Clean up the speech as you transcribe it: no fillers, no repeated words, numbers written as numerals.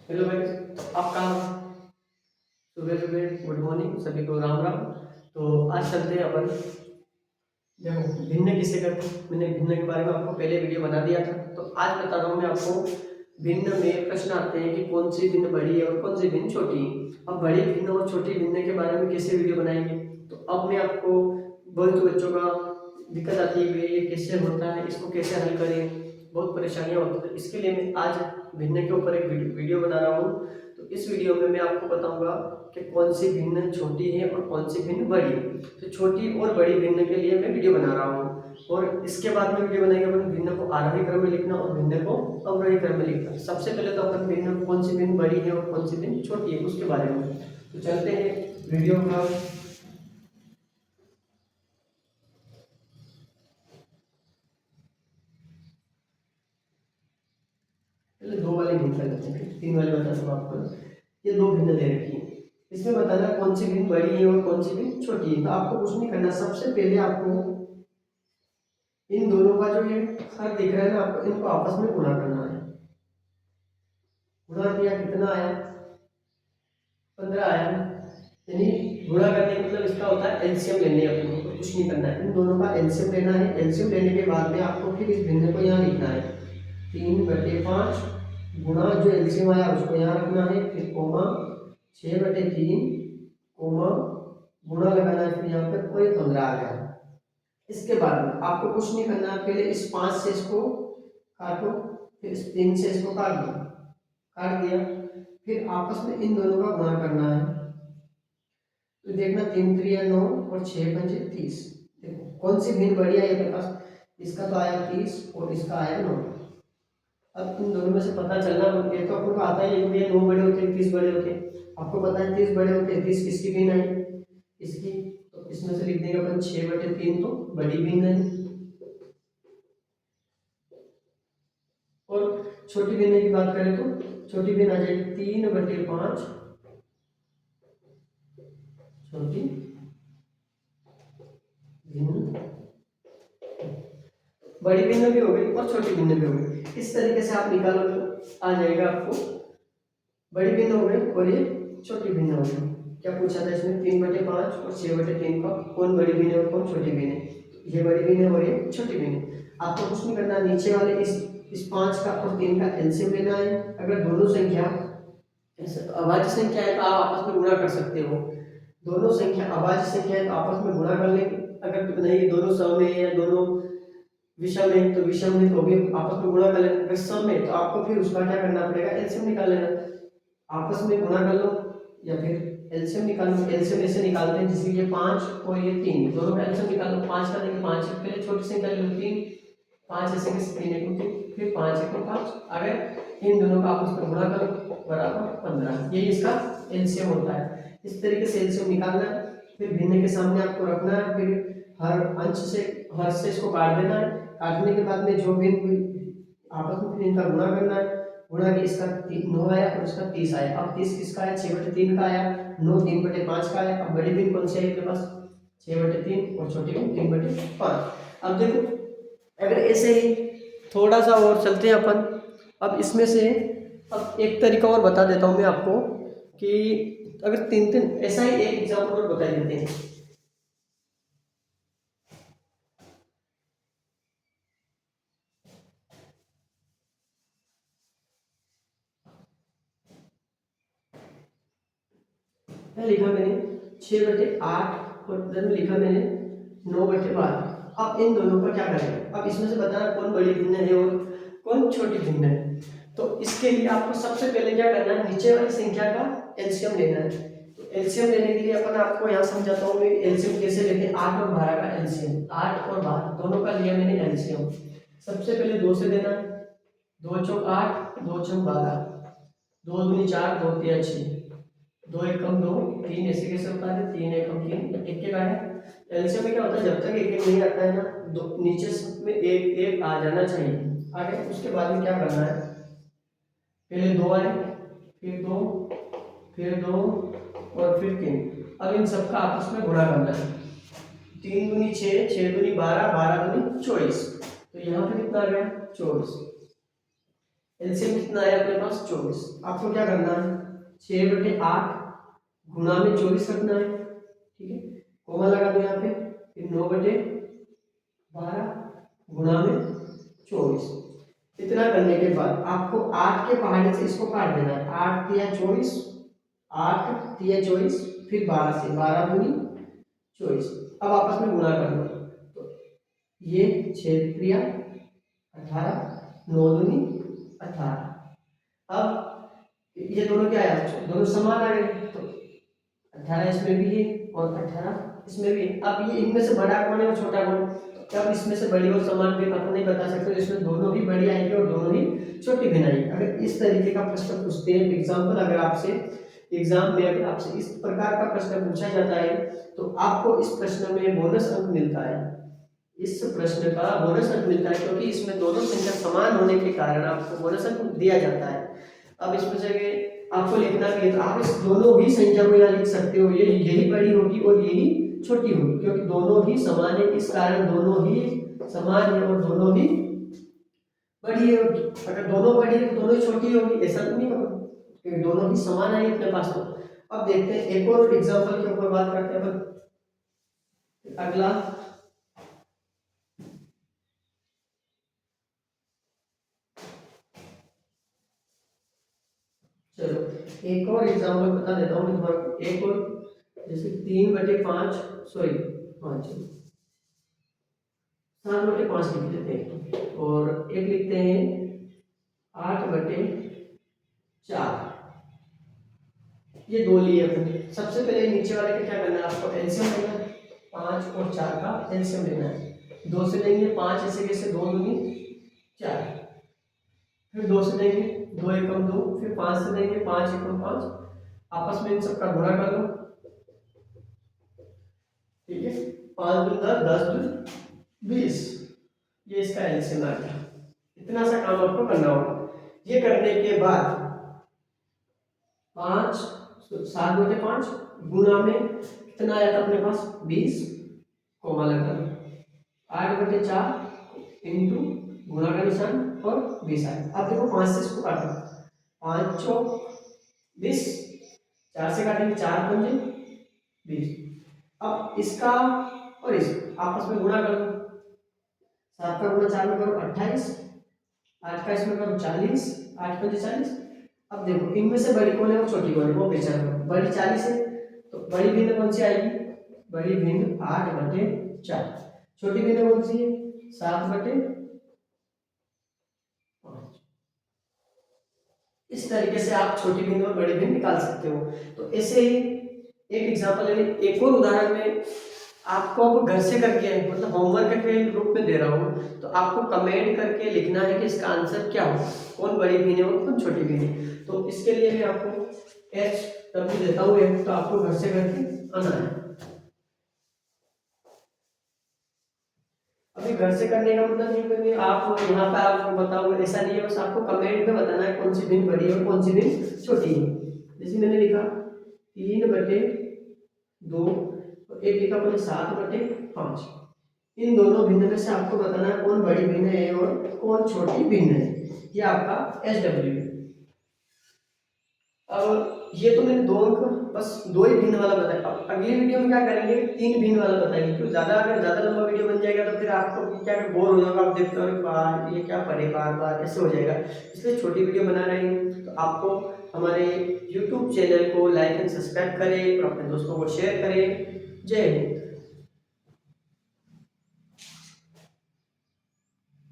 Hello guys, आपका सुबह सुबह गुड मॉर्निंग, सभी को राम राम। तो आज चलते हैं अपन। देखो, भिन्न किसे कहते हैं। मैंने भिन्न के बारे में आपको पहले वीडियो बना दिया था, तो आज बता रहा हूँ मैं आपको। भिन्न में प्रश्न आते हैं कि कौन सी भिन्न बड़ी है और कौन सी भिन्न छोटी है। अब बड़ी भिन्न और छोटी भिन्न के बारे में कैसे वीडियो बनाएंगे, तो अब मैं आपको बहुत बच्चों का दिक्कत आती है कि ये कैसे होता है, इसको कैसे हल करें, बहुत परेशानियां होती है। तो इसके लिए मैं आज भिन्न के ऊपर एक वीडियो बना रहा हूँ। तो इस वीडियो में मैं आपको बताऊंगा कि कौन सी भिन्न छोटी है और कौन सी भिन्न बड़ी है। तो छोटी और बड़ी भिन्न के लिए मैं वीडियो बना रहा हूँ, और इसके बाद में वीडियो बनाएंगे अपन भिन्न को आरोही क्रम में लिखना और भिन्न को अवरोही क्रम में लिखना। सबसे पहले तो अपन भिन्न कौन सी भिन्न बड़ी है और कौन सी भिन्न छोटी है उसके बारे में। तो चलते हैं वीडियो का। पहले दो वाले भिन्न कर लेते हैं, फिर तीन वाले बता दूँ आपको। ये दो भिन्न दे रखी है, इसमें बताना कौन सी भिन्न बड़ी है और कौन सी भिन्न छोटी है। तो आपको कुछ नहीं करना, सबसे पहले आपको इन दोनों का जो ये हर दिख रहा है ना, आपको इनको आपस में गुणा करना है। गुणा किया, कितना आया? 15 आया। यानी गुणा करने का मतलब इसका होता है एलसीएम लेने अपने को, कुछ नहीं करना है, इन दोनों का एलसीएम लेना है। एलसीएम लेने के बाद में आपको फिर इस भिन्न को यहाँ लिखना है। 3/5 गुणा जो एलसीएम आया उसको यहाँ रखना है, फिर कोमा 6/3 कोमा गुणा लगाना है, फिर यहाँ पे कोई 15 आ गया। इसके बाद में आपको कुछ नहीं करना है, पहले इस 5 से इसको काटो, फिर इस 3 से इसको काट दो। काट दिया, फिर आपस में इन दोनों का गुणा करना है। तो देखना 3 3 9 और 6 5 30। देखो कौन सी भिन्न बड़ी है अपने पास। इसका तो आया 30 और इसका आया 9। अब इन दोनों में से पता चलना, ये तो आपको आता है ये 9 बड़े होते हैं 30 बड़े होते हैं। आपको पता है 30 बड़े होते हैं, 30 किसकी भिन्न है? इसकी। तो इसमें से लिख देंगे अपन 6/3 तो बड़ी भिन्न है। और छोटी भिन्न की बात करें तो छोटी भिन्न आ जाएगी 3/5 छोटी भिन्न। बड़ी भिन्न भी हो गई और छोटी भिन्न भी हो गई। इस तरीके से आप निकालो तो आ जाएगा आपको बड़ी भिन्न हो गई और ये छोटी भिन्न हो गई। क्या पूछा था इसमें? 3/5 और 6/3 का कौन बड़ी भिन्न और कौन छोटी भिन्न है? ये बड़ी भिन्न और ये छोटी भिन्न। आपको कुछ नहीं करना, नीचे वाले इस 5 का और 3 का एलसीएम लेना है। अगर दोनों संख्या अभाज्य संख्या है तो आप आपस में गुणा कर सकते हो। दोनों संख्या अभाज्य संख्या है तो आपस में गुणा कर लेंगे। अगर नहीं दोनों सम है या दोनों विषम है तो विषम है तो भी आपस में गुणा कर लेना। अगर सम है तो आपको फिर उसका क्या करना पड़ेगा? एलसीएम निकाल लेना। आपस में गुणा कर लो या फिर एलसीएम निकालो। एलसीएम ऐसे निकालते हैं जैसे ये 5 और ये 3, दोनों का एलसीएम निकालो। 5 का देंगे 5, पहले छोटी संख्या ले लो 3, 5 ऐसे के 3 1 3, फिर 5 1 5। अगर इन दोनों का आपस में गुणा करो बराबर 15। यही इसका एलसीएम होता है। इस तरीके से एलसीएम निकालना है, फिर भिन्न के सामने आपको रखना है, फिर हर से इसको काट देना है। काटने के बाद में जो भिन्न आपस में फिर इनका गुणा करना है। गुणा के इसका 9 आया और इसका 30 आया। अब 30 किसका आया? 6/3 का आया। 9 3/5 का आया। अब बड़ी भिन्न कौन सी है आपके पास? 6/3 और छोटी भिन्न 3/5। अब देखो, अगर ऐसे ही थोड़ा सा और चलते हैं अपन। अब इसमें से अब एक तरीका और बता देता हूँ मैं आपको कि अगर 3 ऐसा ही एक एग्जाम्पल और बता देते हैं। लिखा मैंने 6/8 और इधर में लिखा मैंने 9/12। अब इन दोनों का क्या करें? अब इसमें से बताना कौन बड़ी भिन्न है और कौन छोटी भिन्न है। तो इसके लिए आपको सबसे पहले क्या करना है? नीचे वाली संख्या का एलसीएम लेना है। तो एलसीएम लेने के लिए अपन आपको यहाँ समझाता हूँ मैं एलसीएम कैसे लेते हैं। 8 और 12 का एलसीएम, 8 और 12 दोनों का लिया मैंने एलसीएम। सबसे पहले 2 से देना है। 2 चौक 8, 2 चौक 12, 2 दूनी 4, 2 तिया 6, 2 एकम 2, 3 ऐसे कैसे होता है? 3 एकम 3, एक का है। एलसीएम में क्या होता है, जब तक एक एक नहीं आता है ना, दो नीचे में एक एक आ जाना चाहिए आगे। उसके बाद में क्या करना है? पहले 2 आए, फिर 2, फिर 2 और फिर 3। अब इन सबका आपस में गुणा करना है। 3 दूनी 6, 6 दूनी 12, 12 दूनी 24। तो यहाँ पे कितना आ गया? 24। एलसीएम कितना है अपने पास 24। आपको क्या करना है 6/8 गुणा में 24 रखना है, ठीक है, कोमा लगा दो यहाँ पे, फिर 9/12 गुणा में 24। इतना करने के बाद आपको 8 के पहाड़े से इसको काट देना है, 8 तिया 24, 8 तिया 24, फिर 12 से 12 दूनी 24। अब आपस में गुणा कर लो, तो ये 6 त्रिया 18, 9 दूनी 18। अब ये दोनों क्या है, दोनों समान आ गए, तो 18 इसमें भी है और 18 इसमें भी है। अब ये इनमें से बड़ा कौन है और छोटा कौन है, तब इसमें से बड़ी और समान भी अपन नहीं बता सकते, इसमें दोनों ही बड़ी आएगी और दोनों ही छोटी भी आएगी। अगर इस तरीके का प्रश्न पूछते हैं एग्जाम्पल, अगर आपसे एग्जाम में अगर आपसे इस प्रकार का प्रश्न पूछा जाता है तो आपको इस प्रश्न में बोनस अंक मिलता है। इस प्रश्न का बोनस अंक मिलता है क्योंकि इसमें दोनों संख्या समान होने के कारण आपको बोनस अंक दिया जाता है। अब इसमें से आपको लिखना भी है तो आप इस दोनों ही संख्या को यहाँ लिख सकते हो, ये यही बड़ी होगी और यही छोटी होगी, क्योंकि दोनों ही समान है, इस कारण दोनों ही समान है और दोनों ही बड़ी है। अगर दोनों बड़ी है तो दोनों ही छोटी होगी, ऐसा तो नहीं होगा, क्योंकि दोनों ही समान है अपने पास। तो अब देखते हैं एक और एग्जाम्पल के ऊपर बात करते हैं अपन। अगला चलो एक और एग्जाम्पल बता देता हूँ मैं तुम्हारे को, एक और जैसे 3/5 सॉरी 5 7/5 लिख लेते हैं और एक लिखते हैं 8/4। ये दो लिए अपने। सबसे पहले नीचे वाले का क्या करना है, आपको एलसीएम लेना है, 5 और 4 का एलसीएम लेना है। 2 से लेंगे 5 ऐसे कैसे 2 दूनी 4, फिर 2 से लेंगे 2 एकम 2, फिर 5 से लेंगे 5 एकम 5, आपस में इन सबका गुणा कर लो, ठीक है, 5 दूनी 10, 10 दूनी 20, ये इसका एलसीएम आ गया। इतना सा काम आपको करना होगा। ये करने के बाद 7/5 गुणा में कितना आया था अपने पास 20, कोमा लगा लो, 8/4 इंटू गुणा का निशान और 20 आया। अब देखो 5 से इसको काटो, 5 चौक 20, 4 से काटेंगे 4 पंजे 20। अब इसका और इस आपस में गुणा कर लो, 7 का गुणा 4 में करो 28, 8 का इसमें करो 40, 8 पंजे 40। अब देखो इनमें से बड़ी कौन है और छोटी कौन है वो पहचान लो। बड़ी 40 है तो बड़ी भिन्न कौन सी आएगी, बड़ी भिन्न 8/4। छोटी भिन्न कौन सी है 7/5। इस तरीके से आप छोटी भिन्न और बड़ी भिन्न निकाल सकते हो। तो ऐसे ही एक एग्जांपल है, एक और उदाहरण में आपको अब घर से करके मतलब होमवर्क के रूप में दे रहा हूँ, तो आपको कमेंट करके लिखना है कि इसका आंसर क्या हो, कौन बड़ी भिन्न है और कौन छोटी भिन्न है। तो इसके लिए मैं आपको HW देता हूँ एक, तो आपको घर से करके आना है। अभी घर से करने का मतलब नहीं करनी आप यहाँ पे आपको बताओगे, ऐसा नहीं है, बस आपको कमेंट में बताना है कौन सी भिन्न बड़ी है और कौन सी भिन्न छोटी है। जैसे मैंने लिखा 3/2 और एक लिखा मैंने 7/5। इन दोनों भिन्न में से आपको बताना है कौन बड़ी भिन्न है और कौन छोटी भिन्न है। ये आपका SW है। अब ये तो मैंने दो अंक बस 2 ही भिन्न वाला बताया। अब अगली वीडियो में क्या करेंगे 3 भिन्न वाला बताएंगे, क्योंकि अगर ज्यादा लंबा वीडियो बन जाएगा तो फिर आपको क्या बोर हो जाएगा, आप देखते हो बार ये क्या पढ़े बार बार ऐसे हो जाएगा। इसलिए छोटी वीडियो बना रहे हैं। तो आपको हमारे YouTube चैनल को लाइक एंड सब्सक्राइब करें और अपने दोस्तों को शेयर करें। जय हिंद।